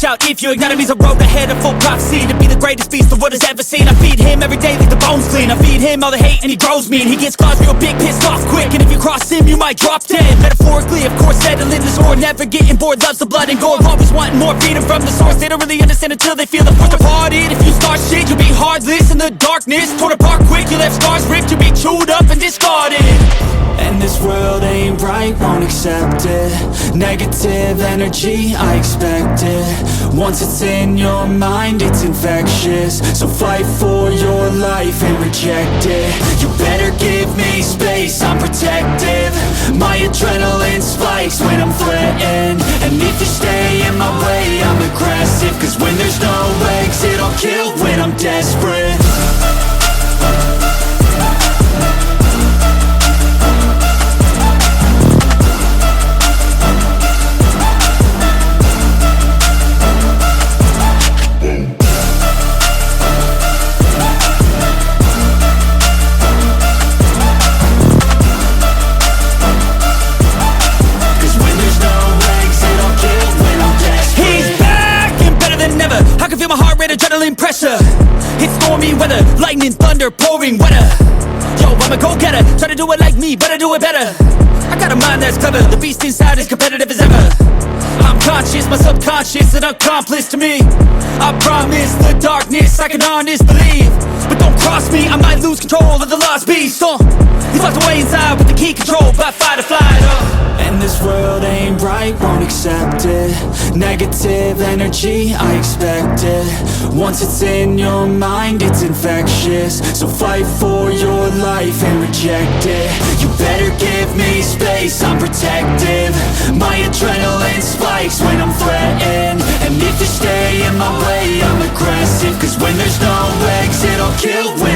watch out if you ignite him. He's a road ahead of full prophecy to be the greatest beast the world has ever seen. I feed him every day like the bones clean. I feed him all the hate and he grows me, and he gets claws real big, pissed off quick. And if you cross him, you might drop dead. Metaphorically, of course, settling the score, never getting bored, loves the blood and gore, always wanting more freedom from the source. They don't really understand until they feel the force departed. If you start shit, you'll be heartless in the darkness, torn apart quick, you left scars ripped, you'll be chewed up and discarded. And this world ain't right, won't accept it. Negative energy, I expect it. Once it's in your mind, it's infectious. So fight for your life and reject it. You better give me space, I'm protective. My adrenaline spikes when I'm threatened. And if you stay in my way, I'm aggressive. Cause when there's no exit, I'll kill when I'm desperate. Adrenaline pressure, it's stormy weather, lightning, thunder, pouring weather. Yo, I'm a go-getter, try to do it like me, but I do it better. I got a mind that's clever, the beast inside is competitive as ever. I'm conscious, my subconscious, an accomplice to me. I promise the darkness, I can honest believe. But don't cross me, I might lose control of the lost beast. He's locked away inside with the key controlled by fight or flight. And this world ain't right, won't accept it. Negative energy, I expect it. Once it's in your mind, it's infectious. So fight for your life and reject it. You better give me space, I'm protective. My adrenaline spikes when I'm threatened. And if you stay in my way, I'm aggressive. Cause when there's no exit, I'll kill when